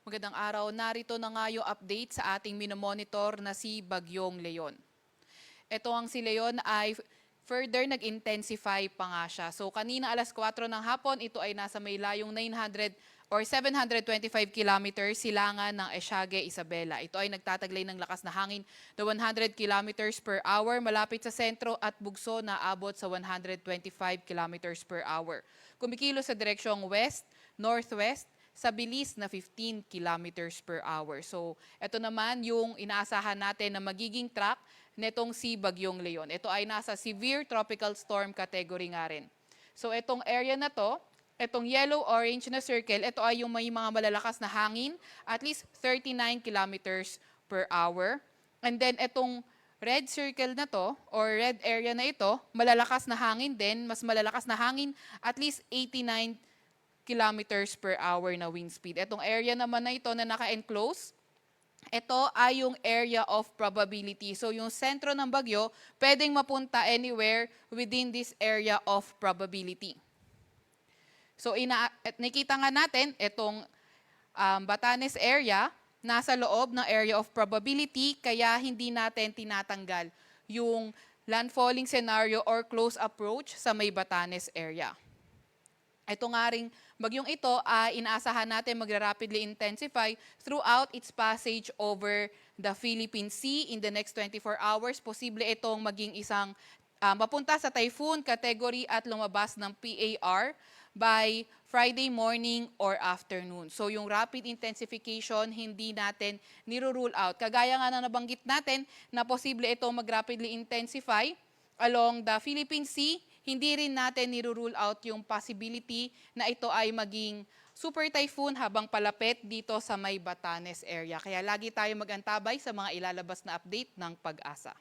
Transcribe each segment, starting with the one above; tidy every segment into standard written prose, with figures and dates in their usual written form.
Magandang araw. Narito na nga yung update sa ating minomonitor na si Bagyong Leon. Ito ang si Leon ay further nag-intensify pa nga siya. So kanina alas 4 ng hapon, ito ay nasa may layong 900 or 725 kilometers silangan ng Esiague, Isabela. Ito ay nagtataglay ng lakas na hangin na 100 kilometers per hour malapit sa sentro at bugso na abot sa 125 kilometers per hour. Kumikilos sa direksyong west, northwest, sa bilis na 15 kilometers per hour. So, ito naman yung inaasahan natin na magiging track netong si Bagyong Leon. Ito ay nasa severe tropical storm category nga rin. So, itong area na to, itong yellow-orange na circle, ito ay yung may mga malalakas na hangin, at least 39 kilometers per hour. And then, itong red circle na to, or red area na ito, malalakas na hangin din, mas malalakas na hangin, at least 89 kilometers per hour na wind speed. Itong area naman na ito na naka-enclose, ito ay yung area of probability. So yung sentro ng bagyo, pwedeng mapunta anywhere within this area of probability. So nakita nga natin, itong Batanes area, nasa loob ng area of probability, kaya hindi natin tinatanggal yung landfalling scenario or close approach sa may Batanes area. Ito nga ring bagyong ito ay inaasahan natin magra-rapidly intensify throughout its passage over the Philippine Sea in the next 24 hours. Posible itong maging isang mapunta sa typhoon category at lumabas ng PAR by Friday morning or afternoon. So yung rapid intensification, hindi natin niro-rule out. Kagaya nga na nabanggit natin na posible itong mag-rapidly intensify along the Philippine Sea, hindi rin natin niro-rule out yung possibility na ito ay maging super typhoon habang palapit dito sa may Batanes area. Kaya lagi tayo mag-antabay sa mga ilalabas na update ng Pag-asa.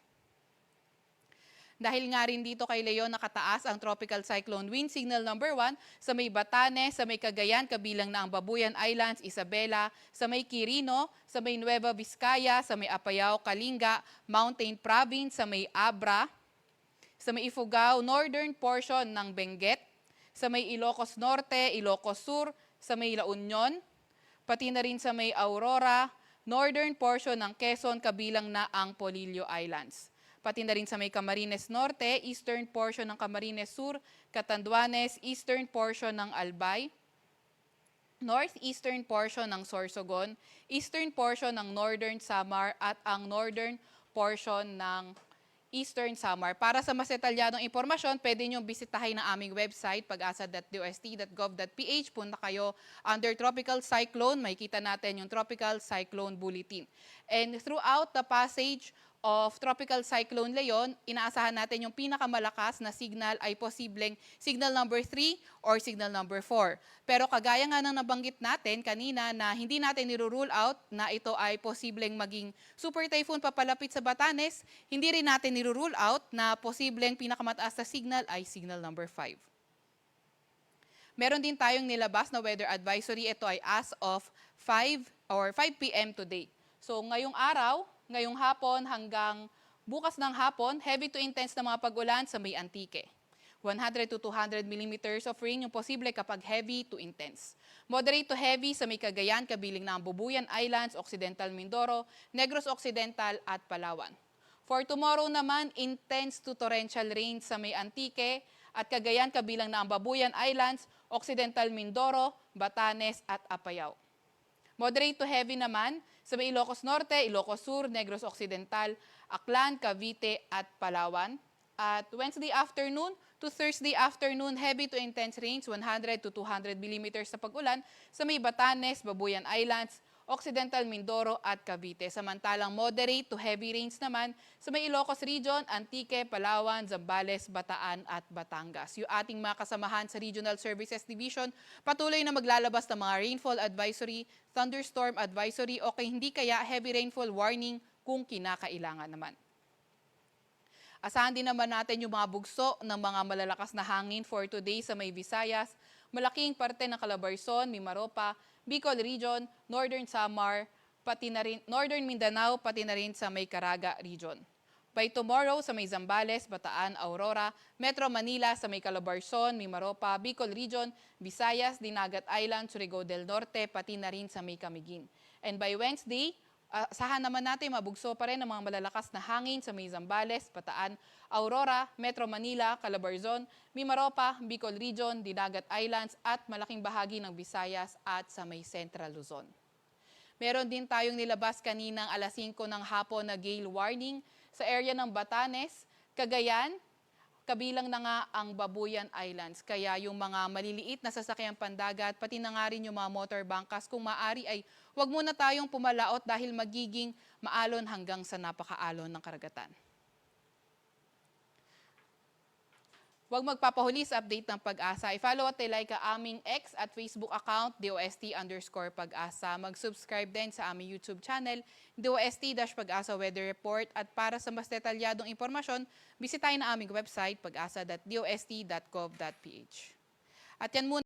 Dahil nga rin dito kay Leon nakataas ang Tropical Cyclone Wind Signal number 1 sa may Batanes, sa may Cagayan, kabilang na ang Babuyan Islands, Isabela, sa may Quirino, sa may Nueva Vizcaya, sa may Apayao, Kalinga, Mountain Province, sa may Abra, sa may Ifugao, northern portion ng Benguet, sa may Ilocos Norte, Ilocos Sur, sa may La Union, pati na rin sa may Aurora, northern portion ng Quezon, kabilang na ang Polillo Islands. Pati na rin sa may Camarines Norte, eastern portion ng Camarines Sur, Catanduanes, eastern portion ng Albay, northeastern portion ng Sorsogon, eastern portion ng Northern Samar at ang northern portion ng Eastern Samar. Para sa mas detalyadong impormasyon, pwede nyo bisitahin ang aming website, pag-asa.dost.gov.ph. Punta kayo under Tropical Cyclone, makikita natin yung Tropical Cyclone Bulletin. And throughout the passage of Tropical Cyclone Leon, inaasahan natin yung pinakamalakas na signal ay posibleng signal number 3 or signal number 4. Pero kagaya nga ng nabanggit natin kanina na hindi natin niro-rule out na ito ay posibleng maging super typhoon papalapit sa Batanes, hindi rin natin niro-rule out na posibleng pinakamataas na signal ay signal number 5. Meron din tayong nilabas na weather advisory. Ito ay as of 5 p.m. today. So ngayong araw, ngayong hapon hanggang bukas ng hapon, heavy to intense na mga pag-ulan sa may Antique. 100 to 200 millimeters of rain yung posible kapag heavy to intense. Moderate to heavy sa may Cagayan, kabiling na ang Bubuyan Islands, Occidental Mindoro, Negros Occidental at Palawan. For tomorrow naman, intense to torrential rain sa may Antique at Cagayan, kabilang na ang Babuyan Islands, Occidental Mindoro, Batanes at Apayao. Moderate to heavy naman sa may Ilocos Norte, Ilocos Sur, Negros Occidental, Aklan, Cavite at Palawan. At Wednesday afternoon to Thursday afternoon, heavy to intense rains, 100 to 200 millimeters sa pag-ulan sa may Batanes, Babuyan Islands, Occidental Mindoro at Cavite. Samantalang moderate to heavy rains naman sa may Ilocos Region, Antique, Palawan, Zambales, Bataan at Batangas. Yung ating mga kasamahan sa Regional Services Division patuloy na maglalabas ng mga rainfall advisory, thunderstorm advisory o hindi kaya heavy rainfall warning kung kinakailangan naman. Asahan din naman natin yung mga bugso ng mga malalakas na hangin for today sa may Visayas, malaking parte ng Calabarzon, Mimaropa, Bicol Region, Northern Samar, pati na rin Northern Mindanao, pati na rin sa may Caraga Region. By tomorrow sa may Zambales, Bataan, Aurora, Metro Manila sa may Calabarzon, Mimaropa, Bicol Region, Visayas, Dinagat Island, Surigao del Norte, pati na rin sa may Camiguin. And by Wednesday, asahan naman natin mabugso pa rin ang mga malalakas na hangin sa may Zambales, Bataan, Aurora, Metro Manila, Calabarzon, Mimaropa, Bicol Region, Dinagat Islands at malaking bahagi ng Visayas at sa may Central Luzon. Meron din tayong nilabas kaninang alas 5 ng hapon na gale warning sa area ng Batanes, Cagayan, kabilang na nga ang Babuyan Islands. Kaya yung mga maliliit na sasakyang pandagat, pati na nga rin yung mga motor bangkas, kung maaari ay huwag muna tayong pumalaot dahil magiging maalon hanggang sa napakaalon ng karagatan. Huwag magpapahuli sa update ng Pag-asa. I-follow at like ang aming X at Facebook account, DOST_Pag-asa. Mag-subscribe din sa aming YouTube channel, DOST-Pag-asa Weather Report. At para sa mas detalyadong impormasyon, bisitahin na aming website, pag-asa.dost.gov.ph. At yan muna.